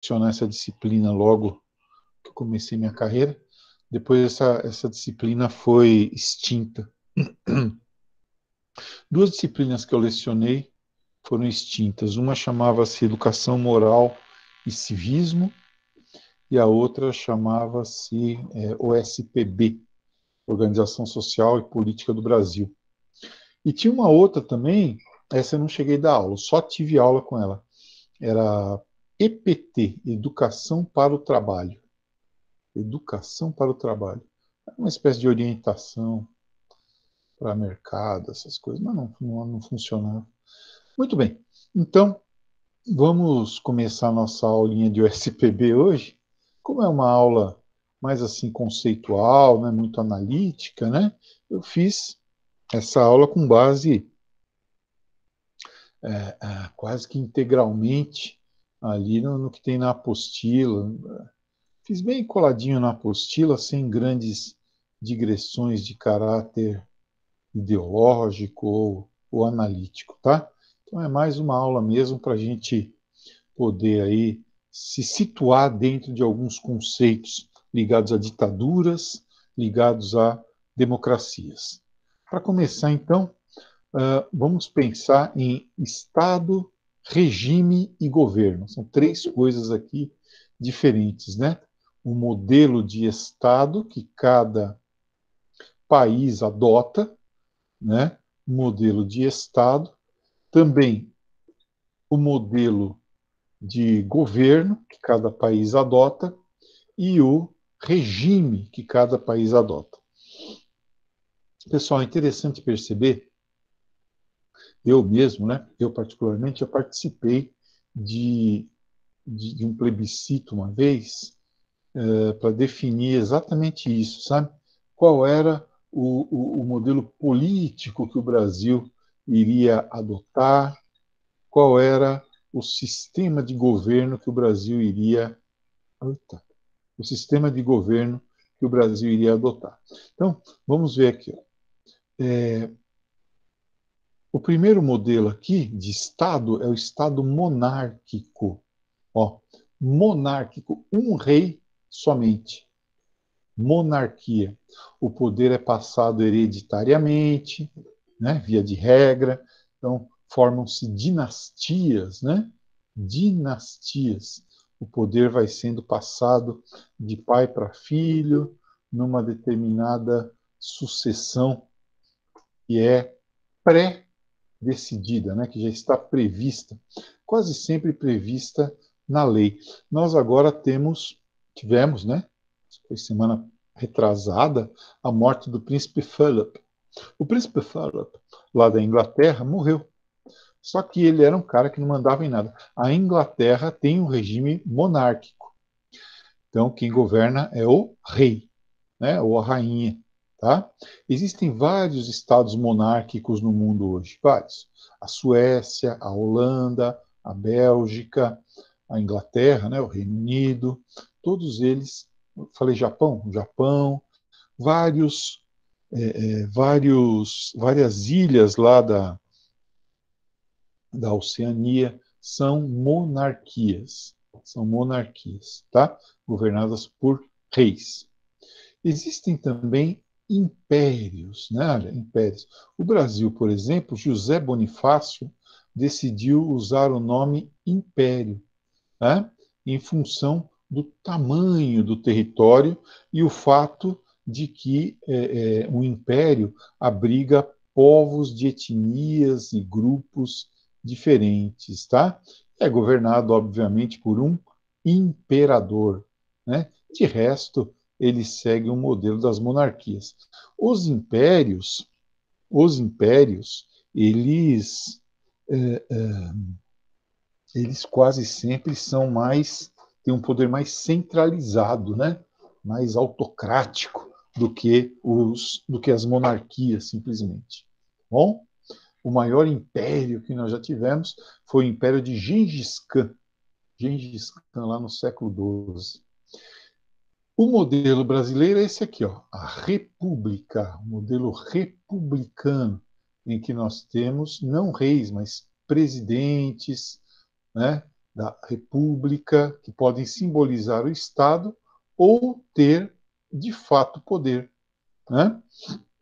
lecionar essa disciplina logo que eu comecei minha carreira. Depois essa disciplina foi extinta. Duas disciplinas que eu lecionei foram extintas. Uma chamava-se Educação Moral e Civismo e a outra chamava-se OSPB, Organização Social e Política do Brasil. E tinha uma outra também, essa eu não cheguei a dar aula, só tive aula com ela. Era EPT, Educação para o Trabalho. Educação para o Trabalho. Uma espécie de orientação para mercado, essas coisas, mas não funcionava. Muito bem. Então, vamos começar a nossa aulinha de USPB hoje. Como é uma aula mais assim conceitual, né, muito analítica, né? Eu fiz essa aula com base quase que integralmente ali no que tem na apostila. Fiz bem coladinho na apostila, sem grandes digressões de caráter ideológico ou analítico, tá? Então é mais uma aula mesmo para a gente poder aí se situar dentro de alguns conceitos ligados a ditaduras, ligados a democracias. Para começar, então, vamos pensar em Estado, regime e governo. São três coisas aqui diferentes, né? O modelo de Estado que cada país adota, né? O modelo de Estado, também o modelo de governo que cada país adota e o regime que cada país adota. Pessoal, é interessante perceber, eu mesmo, né? Eu particularmente, eu participei de, de um plebiscito uma vez para definir exatamente isso, sabe? Qual era o modelo político que o Brasil iria adotar, qual era o sistema de governo que o Brasil iria. Eita, o sistema de governo que o Brasil iria adotar. Então, vamos ver aqui. O primeiro modelo aqui de Estado é o Estado monárquico. Ó, monárquico, um rei somente. Monarquia. O poder é passado hereditariamente, né, via de regra. Então, formam-se dinastias, né? Dinastias. O poder vai sendo passado de pai para filho, numa determinada sucessão que é pré-decidida, né, que já está prevista, quase sempre prevista na lei. Nós agora tivemos, né, foi semana retrasada, a morte do príncipe Philip. O príncipe Philip, lá da Inglaterra, morreu. Só que ele era um cara que não mandava em nada. A Inglaterra tem um regime monárquico. Então, quem governa é o rei, né, ou a rainha. Tá? Existem vários estados monárquicos no mundo hoje, vários. A Suécia, a Holanda, a Bélgica, a Inglaterra, né, o Reino Unido, todos eles, falei Japão, vários, várias ilhas lá da Oceania são monarquias, tá? Governadas por reis. Existem também impérios, né? Olha, impérios. O Brasil, por exemplo, José Bonifácio decidiu usar o nome império, né? Em função do tamanho do território e o fato de que um império abriga povos de etnias e grupos diferentes, tá? É governado, obviamente, por um imperador, né? De resto, ele segue um modelo das monarquias. Os impérios, os impérios, eles eh, eh, eles quase sempre têm um poder mais centralizado, né? Mais autocrático do que as monarquias, simplesmente. Bom, o maior império que nós já tivemos foi o Império de Gengis Khan lá no século XII. O modelo brasileiro é esse aqui, ó, a República, o modelo republicano, em que nós temos não reis, mas presidentes, né? da república, que podem simbolizar o Estado ou ter, de fato, poder, né?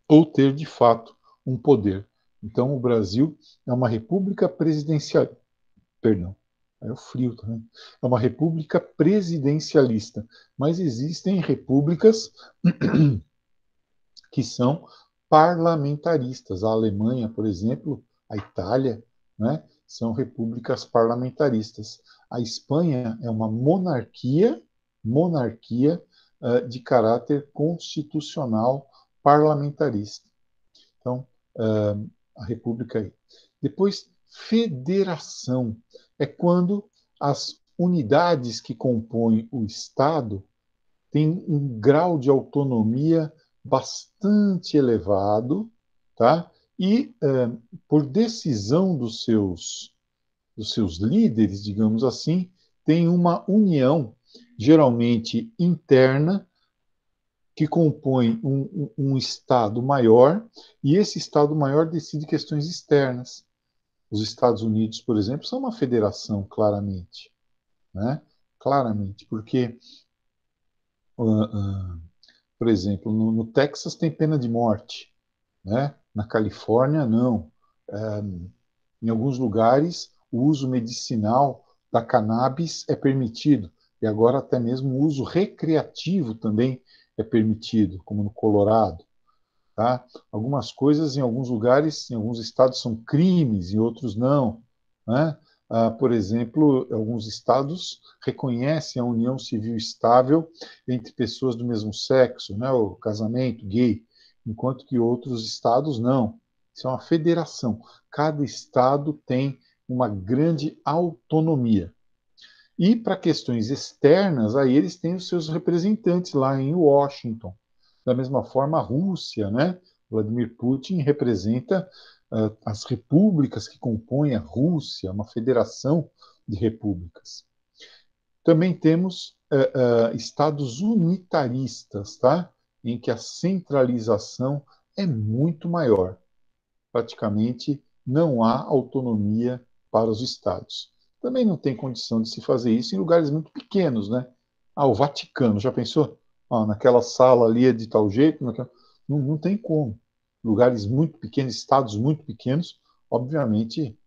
Ou ter, de fato, um poder. Então, o Brasil é uma república presidencial, perdão, é o frio também. É uma república presidencialista, mas existem repúblicas que são parlamentaristas. A Alemanha, por exemplo, a Itália, né, são repúblicas parlamentaristas. A Espanha é uma monarquia de caráter constitucional parlamentarista. Então, a república aí. Depois, federação é quando as unidades que compõem o Estado têm um grau de autonomia bastante elevado, tá? E, por decisão dos seus líderes, digamos assim, tem uma união, geralmente interna, que compõe um Estado maior, e esse Estado maior decide questões externas. Os Estados Unidos, por exemplo, são uma federação, claramente, né? Claramente, porque, por exemplo, no Texas tem pena de morte, né? Na Califórnia, não. Em alguns lugares, o uso medicinal da cannabis é permitido, e agora até mesmo o uso recreativo também é permitido, como no Colorado. Tá? Algumas coisas em alguns lugares, em alguns estados são crimes, em outros não, né? Por exemplo, alguns estados reconhecem a união civil estável entre pessoas do mesmo sexo, né? O casamento gay, enquanto que outros estados não. Isso é uma federação. Cada estado tem uma grande autonomia. E para questões externas, aí eles têm os seus representantes lá em Washington. Da mesma forma, a Rússia, né? Vladimir Putin representa as repúblicas que compõem a Rússia, uma federação de repúblicas. Também temos estados unitaristas, tá? Em que a centralização é muito maior. Praticamente não há autonomia para os estados. Também não tem condição de se fazer isso em lugares muito pequenos, né? O Vaticano, já pensou? Naquela sala ali é de tal jeito, não tem como. Lugares muito pequenos, estados muito pequenos, obviamente,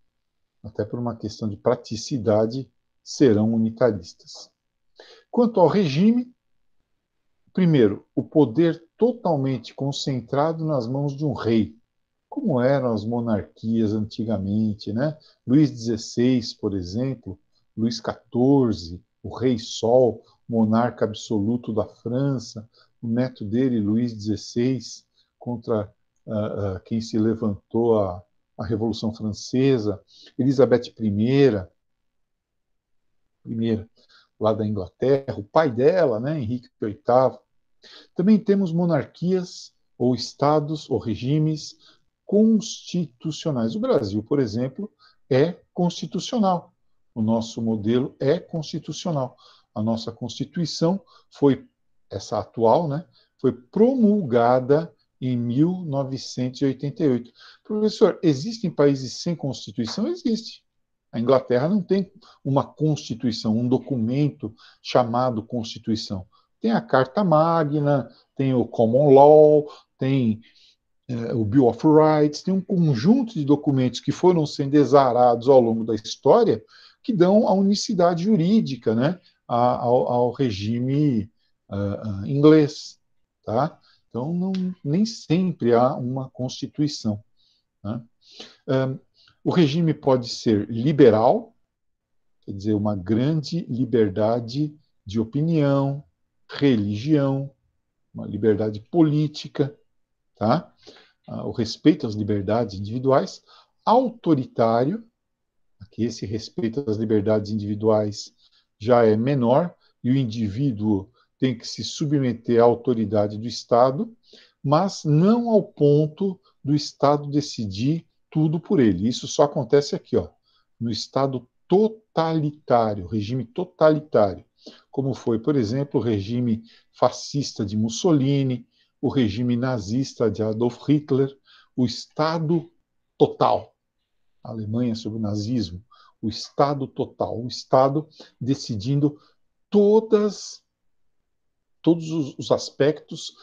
até por uma questão de praticidade, serão unitaristas. Quanto ao regime, primeiro, o poder totalmente concentrado nas mãos de um rei, como eram as monarquias antigamente, né? Luís XVI, por exemplo, Luís XIV, o Rei Sol, monarca absoluto da França, o neto dele, Luís XVI, contra quem se levantou a Revolução Francesa, Elizabeth I, lá da Inglaterra, o pai dela, né, Henrique VIII. Também temos monarquias ou estados ou regimes constitucionais. O Brasil, por exemplo, é constitucional. O nosso modelo é constitucional. A nossa Constituição foi, essa atual, né, foi promulgada em 1988. Professor, existem países sem Constituição? Existe. A Inglaterra não tem uma Constituição, um documento chamado Constituição. Tem a Carta Magna, tem o Common Law, tem o Bill of Rights, tem um conjunto de documentos que foram sendo exarados ao longo da história que dão a unicidade jurídica, né, ao regime inglês. Tá? Então, nem sempre há uma Constituição. Né? O regime pode ser liberal, quer dizer, uma grande liberdade de opinião, religião, uma liberdade política, tá? O respeito às liberdades individuais, autoritário, aqui esse respeito às liberdades individuais já é menor, e o indivíduo tem que se submeter à autoridade do Estado, mas não ao ponto do Estado decidir tudo por ele. Isso só acontece aqui, ó, no Estado totalitário, regime totalitário, como foi, por exemplo, o regime fascista de Mussolini, o regime nazista de Adolf Hitler, o Estado total, a Alemanha sob o nazismo, o Estado total, o Estado decidindo todos os aspectos,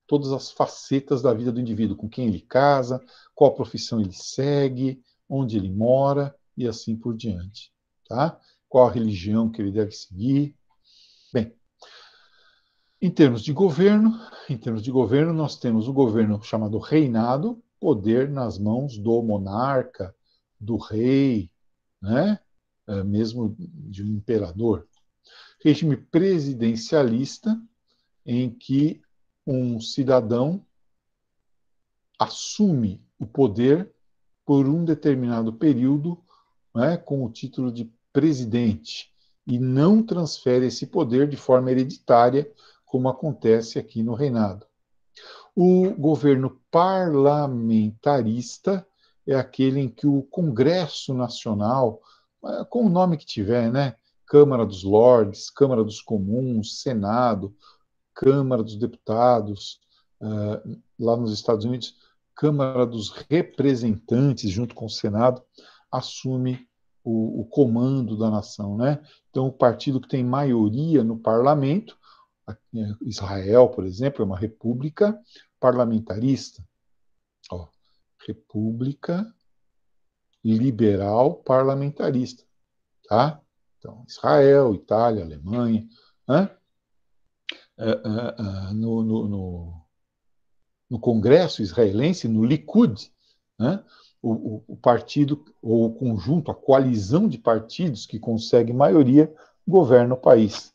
todas as facetas da vida do indivíduo, com quem ele casa, qual profissão ele segue, onde ele mora e assim por diante. Tá? Qual a religião que ele deve seguir. Bem, em termos de governo, nós temos o governo chamado reinado, poder nas mãos do monarca, do rei, né? Mesmo de um imperador. Regime presidencialista, em que um cidadão assume o poder por um determinado período, né, com o título de presidente, e não transfere esse poder de forma hereditária, como acontece aqui no reinado. O governo parlamentarista é aquele em que o Congresso Nacional, com o nome que tiver, né? Câmara dos Lordes, Câmara dos Comuns, Senado, Câmara dos Deputados, lá nos Estados Unidos, Câmara dos Representantes, junto com o Senado, assume o comando da nação, né? Então, o partido que tem maioria no parlamento, Israel, por exemplo, é uma república parlamentarista. Ó, república liberal parlamentarista, tá? Então, Israel, Itália, Alemanha, né? No Congresso israelense, no Likud, né? O partido, ou o conjunto, a coalizão de partidos que consegue maioria, governa o país,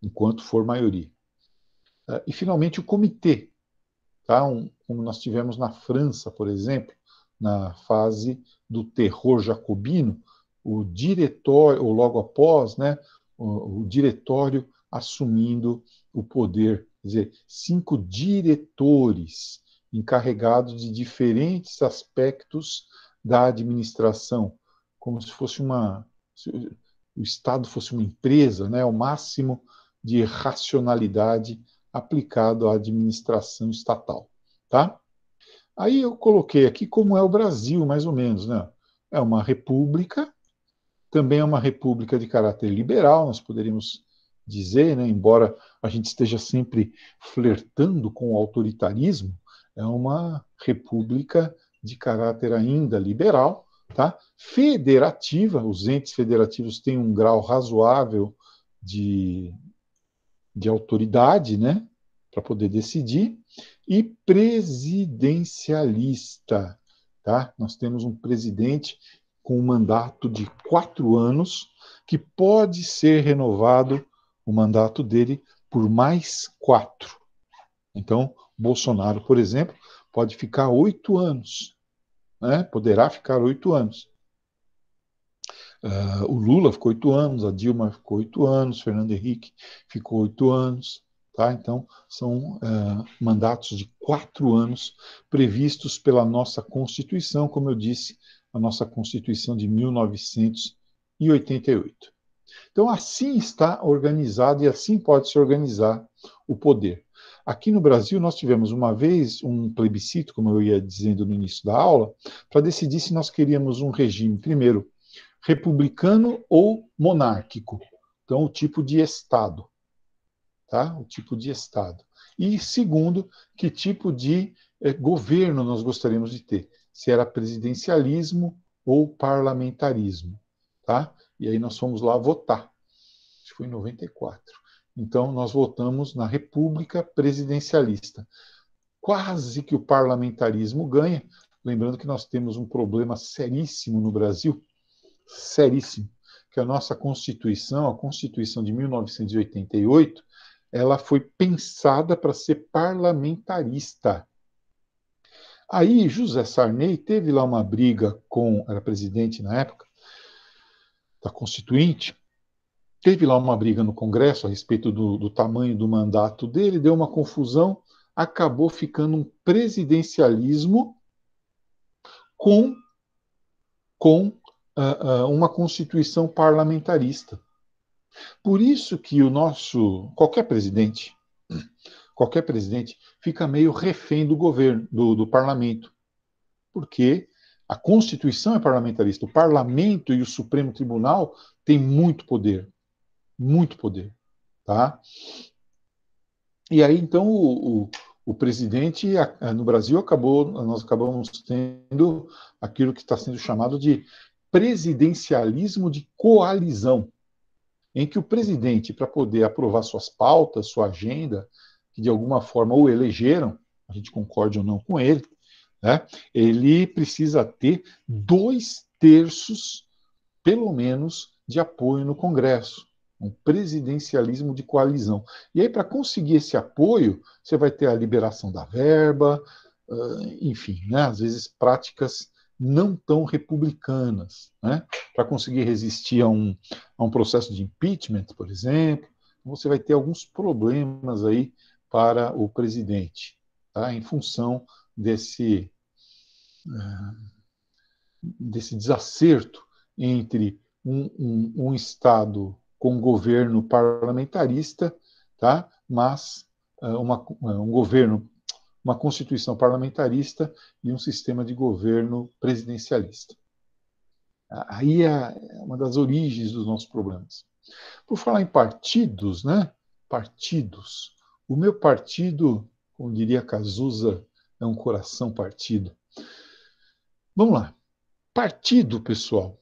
enquanto for maioria. E, finalmente, o comitê, tá? Como nós tivemos na França, por exemplo, na fase do terror jacobino, o diretório, ou logo após, né, o diretório assumindo o poder, quer dizer, 5 diretores encarregados de diferentes aspectos da administração, como se fosse o Estado fosse uma empresa, né, o máximo de racionalidade aplicado à administração estatal, tá? Aí eu coloquei aqui como é o Brasil, mais ou menos, né? É uma república, também é uma república de caráter liberal, nós poderíamos dizer, né, embora a gente esteja sempre flertando com o autoritarismo, é uma república de caráter ainda liberal, tá? Federativa, os entes federativos têm um grau razoável de autoridade, né, para poder decidir, e presidencialista, tá? Nós temos um presidente com um mandato de 4 anos, que pode ser renovado, o mandato dele, por mais 4. Então, Bolsonaro, por exemplo, pode ficar 8 anos, né? Poderá ficar 8 anos. O Lula ficou 8 anos, a Dilma ficou 8 anos, Fernando Henrique ficou 8 anos. Tá? Então, são mandatos de 4 anos previstos pela nossa Constituição, como eu disse, a nossa Constituição de 1988. Então, assim está organizado e assim pode se organizar o poder. Aqui no Brasil, nós tivemos uma vez um plebiscito, como eu ia dizendo no início da aula, para decidir se nós queríamos um regime, primeiro, republicano ou monárquico. Então, o tipo de Estado. Tá? O tipo de Estado. E, segundo, que tipo de governo nós gostaríamos de ter. Se era presidencialismo ou parlamentarismo. Tá? E aí nós fomos lá votar. Acho que foi em 94. Então, nós votamos na República Presidencialista. Quase que o parlamentarismo ganha. Lembrando que nós temos um problema seríssimo no Brasil, seríssimo, que a nossa Constituição, a Constituição de 1988, ela foi pensada para ser parlamentarista. Aí José Sarney teve lá uma briga com, era presidente na época, da Constituinte, teve lá uma briga no Congresso a respeito do tamanho do mandato dele, deu uma confusão, acabou ficando um presidencialismo com uma Constituição parlamentarista. Por isso que qualquer presidente fica meio refém do governo, do parlamento, porque A Constituição é parlamentarista. O Parlamento e o Supremo Tribunal têm muito poder. Muito poder. Tá? E aí, então, o presidente, no Brasil, nós acabamos tendo aquilo que está sendo chamado de presidencialismo de coalizão, em que o presidente, para poder aprovar suas pautas, sua agenda, que de alguma forma o elegeram, a gente concorde ou não com ele, né, ele precisa ter 2/3, pelo menos, de apoio no Congresso. Um presidencialismo de coalizão. E aí, para conseguir esse apoio, você vai ter a liberação da verba, enfim, né, às vezes práticas não tão republicanas, né, para conseguir resistir a um processo de impeachment, por exemplo. Você vai ter alguns problemas aí para o presidente, tá, em função desse desacerto entre um Estado com governo parlamentarista, tá? Mas um governo, uma Constituição parlamentarista e um sistema de governo presidencialista. Aí é uma das origens dos nossos problemas. Por falar em partidos, né? Partidos. O meu partido, como diria Cazuza, é um coração partido. Vamos lá. Partido, pessoal,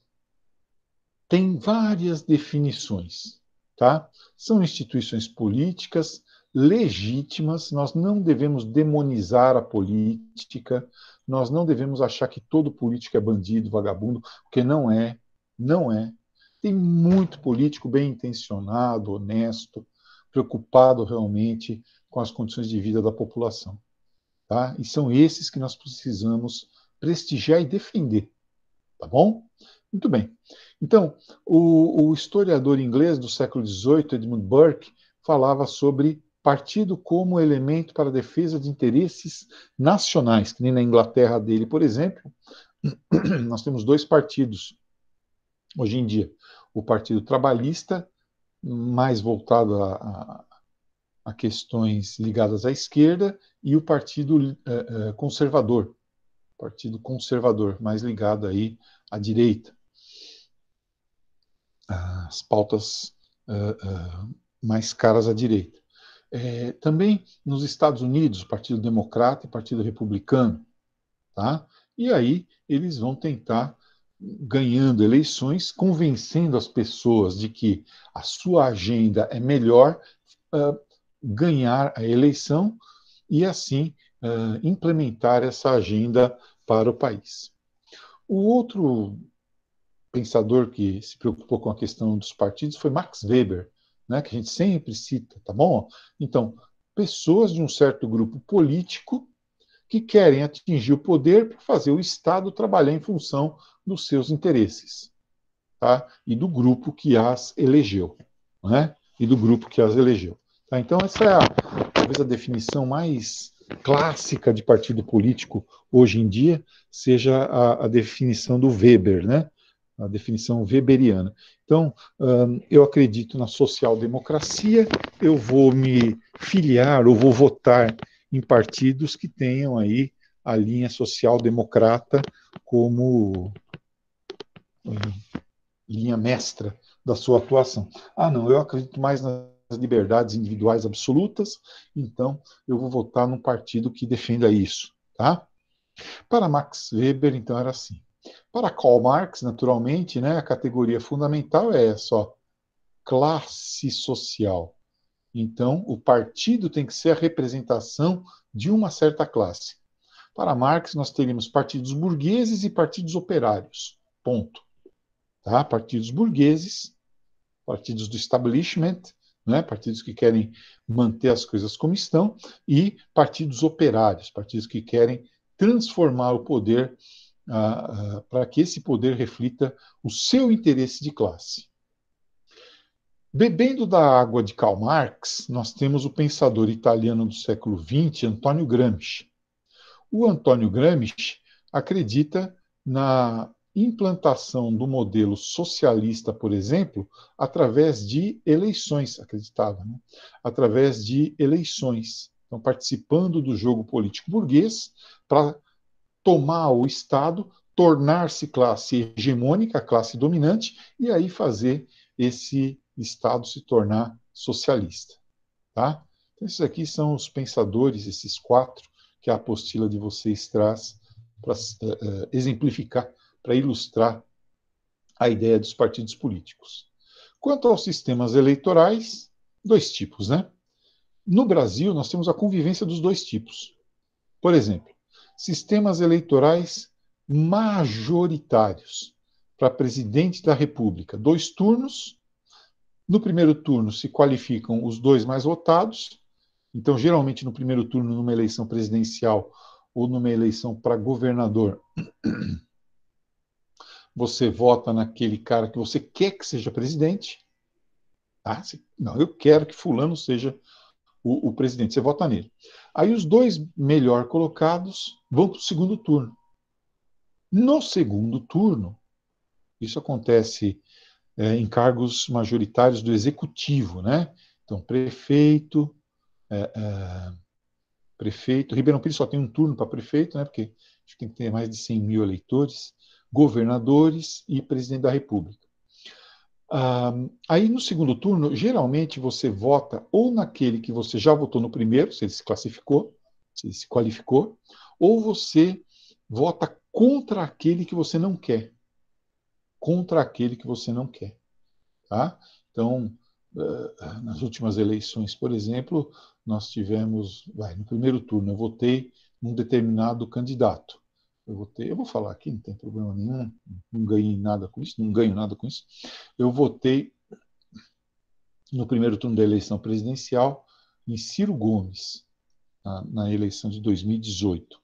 tem várias definições, tá? São instituições políticas legítimas, nós não devemos demonizar a política, nós não devemos achar que todo político é bandido, vagabundo, porque não é, não é. Tem muito político bem intencionado, honesto, preocupado realmente com as condições de vida da população, tá? E são esses que nós precisamos prestigiar e defender, tá bom? Muito bem. Então, o historiador inglês do século XVIII, Edmund Burke, falava sobre partido como elemento para a defesa de interesses nacionais, que nem na Inglaterra dele, por exemplo, nós temos 2 partidos hoje em dia. O Partido Trabalhista, mais voltado a questões ligadas à esquerda, e o Partido Conservador, mais ligado aí à direita. As pautas mais caras à direita. Também nos Estados Unidos, Partido Democrata e Partido Republicano. Tá? E aí eles vão tentar, ganhando eleições, convencendo as pessoas de que a sua agenda é melhor, ganhar a eleição e, assim, implementar essa agenda para o país. O outro pensador que se preocupou com a questão dos partidos foi Max Weber, né, que a gente sempre cita, tá bom? Então, pessoas de um certo grupo político que querem atingir o poder para fazer o Estado trabalhar em função dos seus interesses, tá? E do grupo que as elegeu, né? E do grupo que as elegeu. Tá? Então, essa é talvez a definição mais clássica de partido político hoje em dia, seja a definição do Weber, né? A definição weberiana. Então, eu acredito na social-democracia, eu vou me filiar ou vou votar em partidos que tenham aí a linha social-democrata como linha mestra da sua atuação. Ah, não, eu acredito mais nas liberdades individuais absolutas, então eu vou votar num partido que defenda isso, tá? Para Max Weber, então, era assim. Para Karl Marx, naturalmente, né, a categoria fundamental é só classe social. Então, o partido tem que ser a representação de uma certa classe. Para Marx, nós teríamos partidos burgueses e partidos operários. Ponto. Tá? Partidos burgueses, partidos do establishment, né? Partidos que querem manter as coisas como estão, e partidos operários, partidos que querem transformar o poder para que esse poder reflita o seu interesse de classe. Bebendo da água de Karl Marx, nós temos o pensador italiano do século XX, Antonio Gramsci. O Antonio Gramsci acredita na implantação do modelo socialista, por exemplo, através de eleições, acreditava, né? Através de eleições. Então, participando do jogo político burguês para tomar o Estado, tornar-se classe hegemônica, classe dominante, e aí fazer esse Estado se tornar socialista. Tá? Então, esses aqui são os pensadores, esses quatro, que a apostila de vocês traz para exemplificar, para ilustrar a ideia dos partidos políticos. Quanto aos sistemas eleitorais, dois tipos, né? No Brasil, nós temos a convivência dos dois tipos. Por exemplo, sistemas eleitorais majoritários para presidente da República, 2 turnos. No primeiro turno se qualificam os 2 mais votados. Então, geralmente, no primeiro turno, numa eleição presidencial ou numa eleição para governador, você vota naquele cara que você quer que seja presidente. Ah, não, eu quero que fulano seja o presidente. Você vota nele. Aí os 2 melhor colocados vão para o segundo turno. No segundo turno, isso acontece em cargos majoritários do executivo, né? Então, prefeito, Ribeirão Pires só tem um turno para prefeito, né? Porque acho que tem que ter mais de 100 mil eleitores, governadores e presidente da República. Aí no segundo turno, geralmente você vota ou naquele que você já votou no primeiro, se ele se classificou, se ele se qualificou, ou você vota contra aquele que você não quer. Contra aquele que você não quer. Tá? Então, nas últimas eleições, por exemplo, nós tivemos, no primeiro turno, eu votei num determinado candidato. Eu vou falar aqui, não tem problema nenhum, não ganhei nada com isso, não ganho nada com isso. Eu votei no primeiro turno da eleição presidencial em Ciro Gomes, na eleição de 2018.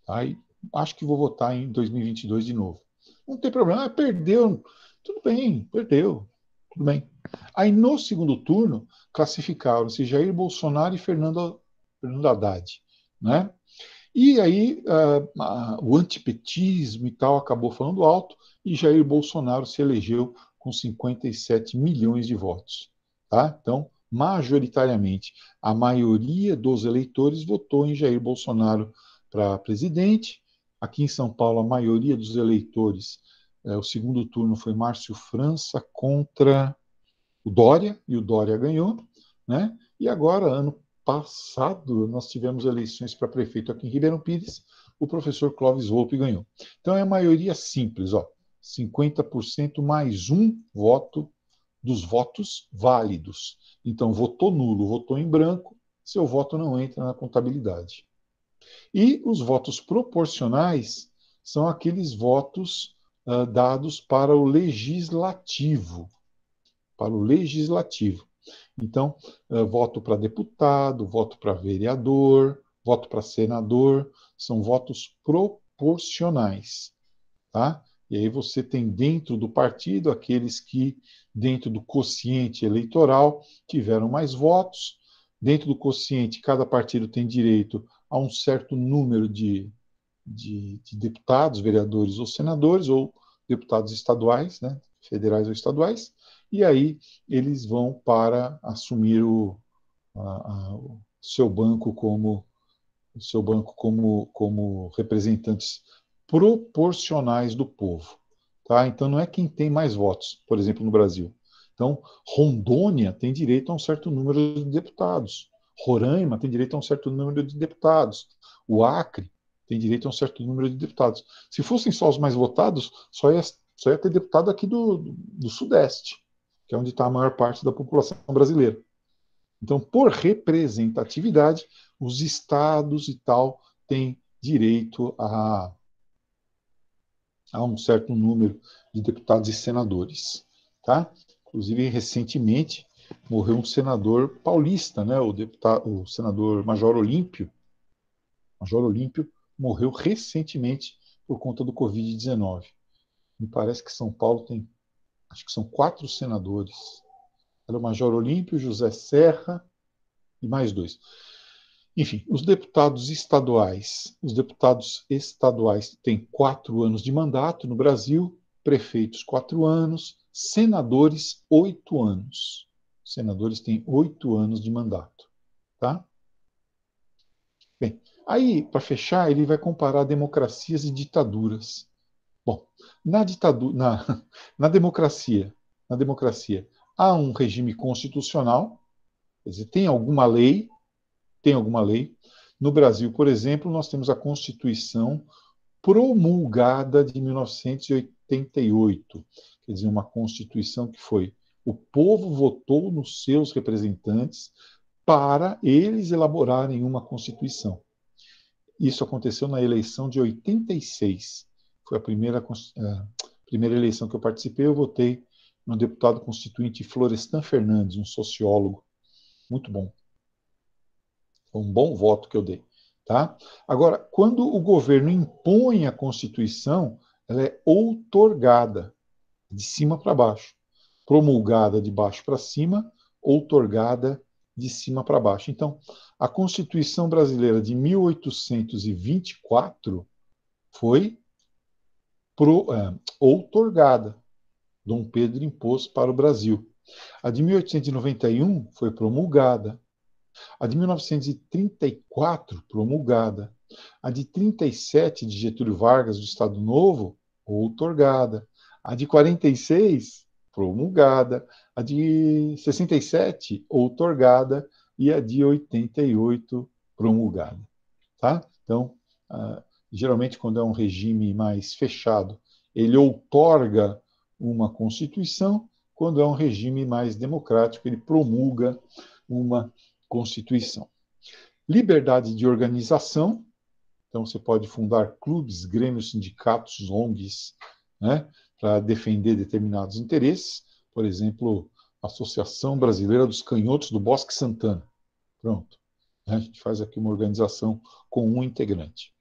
Tá? E acho que vou votar em 2022 de novo. Não tem problema, perdeu, tudo bem, perdeu, tudo bem. Aí no segundo turno classificaram-se Jair Bolsonaro e Fernando Haddad, né? E aí o antipetismo e tal acabou falando alto e Jair Bolsonaro se elegeu com 57 milhões de votos. Tá? Então, majoritariamente, a maioria dos eleitores votou em Jair Bolsonaro para presidente. Aqui em São Paulo, a maioria dos eleitores, o segundo turno foi Márcio França contra o Dória, e o Dória ganhou. Né? E agora, ano passado, nós tivemos eleições para prefeito aqui em Ribeirão Pires, o professor Clóvis Volpi ganhou. Então é a maioria simples, 50% mais um voto dos votos válidos. Então, votou nulo, votou em branco, seu voto não entra na contabilidade. E os votos proporcionais são aqueles votos dados para o legislativo. Para o legislativo. Então, voto para deputado, voto para vereador, voto para senador, são votos proporcionais. Tá? E aí você tem dentro do partido aqueles que, dentro do quociente eleitoral, tiveram mais votos. Dentro do quociente, cada partido tem direito a um certo número de deputados, vereadores ou senadores, ou deputados estaduais, né, federais ou estaduais, e aí eles vão para assumir o seu banco como representantes proporcionais do povo. Tá? Então, não é quem tem mais votos, por exemplo, no Brasil. Então, Rondônia tem direito a um certo número de deputados. Roraima tem direito a um certo número de deputados. O Acre tem direito a um certo número de deputados. Se fossem só os mais votados, só ia ter deputado aqui do Sudeste, que é onde está a maior parte da população brasileira. Então, por representatividade, os estados e tal têm direito a um certo número de deputados e senadores. Tá? Inclusive, recentemente, morreu um senador paulista, né? O senador Major Olímpio. Major Olímpio morreu recentemente por conta do Covid-19. Me parece que São Paulo tem, acho que são 4 senadores. Era o Major Olímpio, José Serra e mais 2. Enfim, os deputados estaduais têm 4 anos de mandato no Brasil, prefeitos 4 anos, senadores 8 anos. Senadores têm 8 anos de mandato. Tá? Bem, aí, para fechar, ele vai comparar democracias e ditaduras. Bom, na ditadura, na democracia, há um regime constitucional, quer dizer, tem alguma lei. No Brasil, por exemplo, nós temos a Constituição promulgada de 1988, quer dizer, uma Constituição que foi o povo votou nos seus representantes para eles elaborarem uma Constituição. Isso aconteceu na eleição de 86. Foi a primeira eleição que eu participei. Eu votei no deputado constituinte Florestan Fernandes, um sociólogo. Muito bom. Foi um bom voto que eu dei. Tá? Agora, quando o governo impõe a Constituição, ela é outorgada, de cima para baixo. Promulgada de baixo para cima, outorgada de cima para baixo. Então, a Constituição brasileira de 1824 foi outorgada. Dom Pedro impôs para o Brasil. A de 1891 foi promulgada. A de 1934, promulgada. A de 37, de Getúlio Vargas, do Estado Novo, outorgada. A de 46, promulgada. A de 67, outorgada. E a de 88, promulgada. Tá? Então, geralmente, quando é um regime mais fechado, ele outorga uma Constituição. Quando é um regime mais democrático, ele promulga uma Constituição. Liberdade de organização. Então, você pode fundar clubes, grêmios, sindicatos, ONGs, né, para defender determinados interesses. Por exemplo, a Associação Brasileira dos Canhotos do Bosque Santana. Pronto. A gente faz aqui uma organização com um integrante.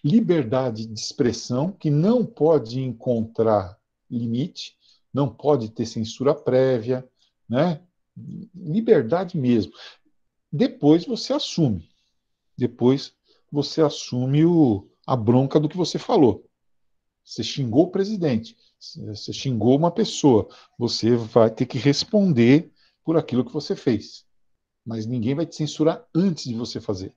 Liberdade de expressão, que não pode encontrar limite, não pode ter censura prévia, né? Liberdade mesmo. Depois você assume. Depois você assume a bronca do que você falou. Você xingou o presidente, você xingou uma pessoa, você vai ter que responder por aquilo que você fez. Mas ninguém vai te censurar antes de você fazer.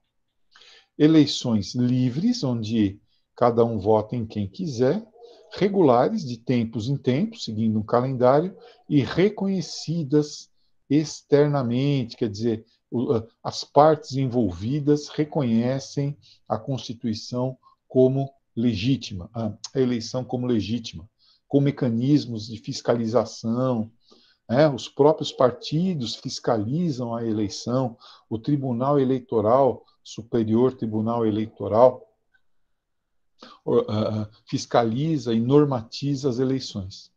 Eleições livres, onde cada um vota em quem quiser, regulares, de tempos em tempos, seguindo um calendário, e reconhecidas externamente, quer dizer, as partes envolvidas reconhecem a Constituição como legítima, a eleição como legítima, com mecanismos de fiscalização. Os próprios partidos fiscalizam a eleição, o Tribunal Eleitoral, Superior Tribunal Eleitoral, fiscaliza e normatiza as eleições.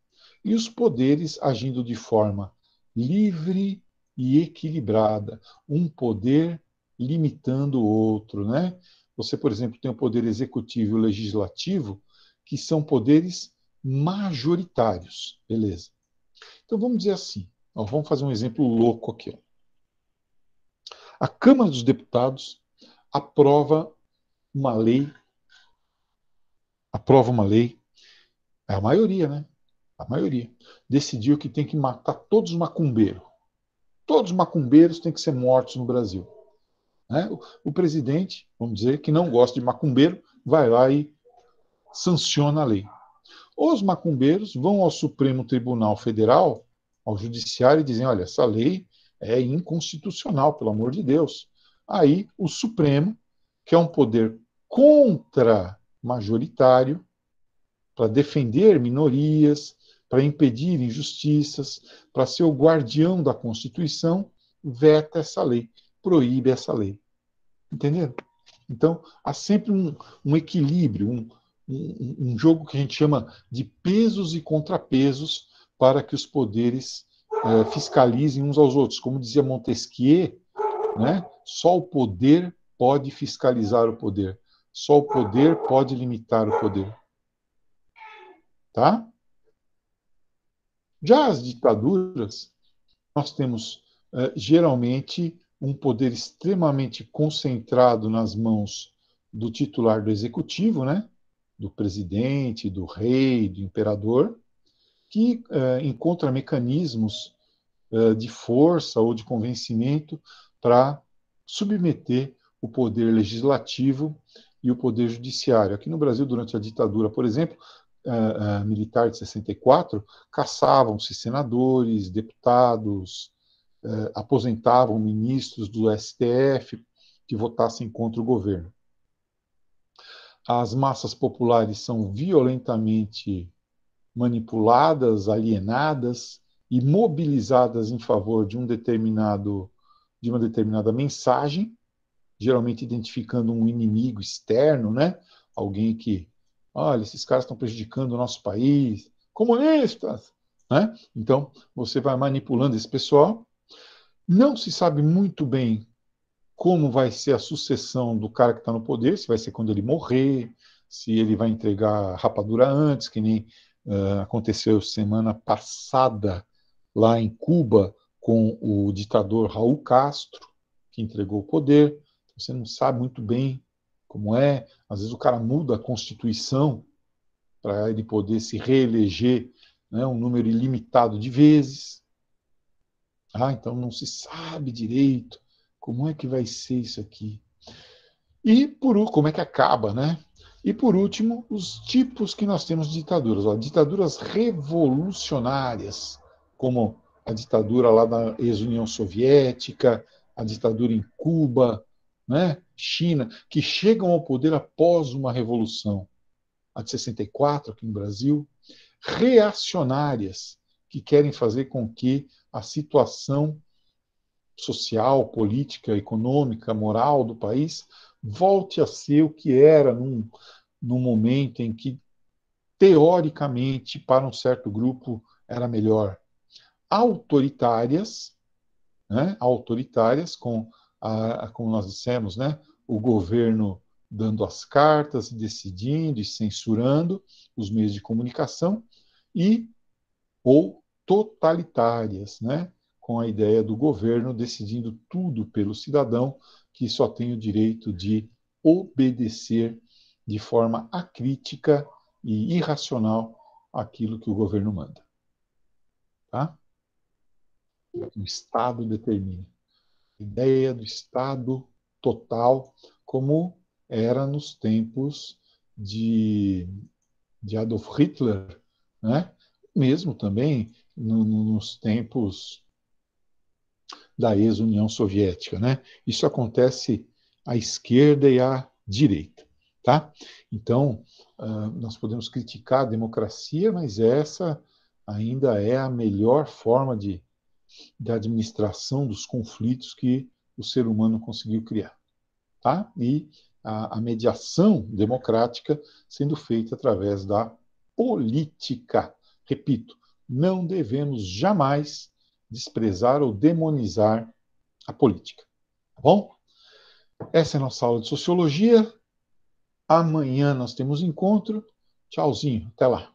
E os poderes agindo de forma livre e equilibrada, um poder limitando o outro, né? Você, por exemplo, tem o poder executivo e o legislativo, que são poderes majoritários, beleza? Então vamos dizer assim, vamos fazer um exemplo louco aqui. A Câmara dos Deputados aprova uma lei, é a maioria, né? A maioria decidiu que tem que matar todos os macumbeiros. Todos os macumbeiros têm que ser mortos no Brasil. Né? O presidente, vamos dizer, que não gosta de macumbeiro, vai lá e sanciona a lei. Os macumbeiros vão ao Supremo Tribunal Federal, ao Judiciário, e dizem, olha, essa lei é inconstitucional, pelo amor de Deus. Aí o Supremo, que é um poder contra-majoritário, para defender minorias, para impedir injustiças, para ser o guardião da Constituição, veta essa lei, proíbe essa lei. Entenderam? Então, há sempre um equilíbrio, um jogo que a gente chama de pesos e contrapesos para que os poderes fiscalizem uns aos outros. Como dizia Montesquieu, né, só o poder pode fiscalizar o poder. Só o poder pode limitar o poder. Tá? Já as ditaduras, nós temos geralmente um poder extremamente concentrado nas mãos do titular do executivo, né? Do presidente, do rei, do imperador, que encontra mecanismos de força ou de convencimento para submeter o poder legislativo e o poder judiciário. Aqui no Brasil, durante a ditadura, por exemplo, militar de 64, caçavam-se senadores, deputados, aposentavam ministros do STF que votassem contra o governo. As massas populares são violentamente manipuladas, alienadas e mobilizadas em favor de uma determinada mensagem, geralmente identificando um inimigo externo, né? Alguém que, olha, esses caras estão prejudicando o nosso país, comunistas, né? Então, você vai manipulando esse pessoal. Não se sabe muito bem como vai ser a sucessão do cara que está no poder, se vai ser quando ele morrer, se ele vai entregar a rapadura antes, que nem aconteceu semana passada lá em Cuba com o ditador Raul Castro, que entregou o poder. Você não sabe muito bem como é. Às vezes o cara muda a Constituição para ele poder se reeleger, né, um número ilimitado de vezes. Então não se sabe direito como é que vai ser isso aqui. E como é que acaba, né? E por último, os tipos que nós temos de ditaduras. Ditaduras revolucionárias, como a ditadura lá da ex-União Soviética, a ditadura em Cuba, né? China, que chegam ao poder após uma revolução. A de 64 aqui no Brasil. Reacionárias, que querem fazer com que a situação social, política, econômica, moral do país volte a ser o que era num momento em que, teoricamente, para um certo grupo era melhor. Autoritárias, né? Autoritárias, como nós dissemos, né? O governo dando as cartas, decidindo e censurando os meios de comunicação, ou totalitárias, né? Com a ideia do governo decidindo tudo pelo cidadão, que só tem o direito de obedecer de forma acrítica e irracional aquilo que o governo manda. Tá? O Estado determina. A ideia do Estado total, como era nos tempos de Adolf Hitler, né? Mesmo também nos tempos da ex-União Soviética, né? Isso acontece à esquerda e à direita, tá? Então, nós podemos criticar a democracia, mas essa ainda é a melhor forma de administração dos conflitos que o ser humano conseguiu criar, tá? E a mediação democrática sendo feita através da política. Repito, não devemos jamais desprezar ou demonizar a política. Tá bom? Essa é a nossa aula de sociologia. Amanhã nós temos encontro. Tchauzinho, até lá.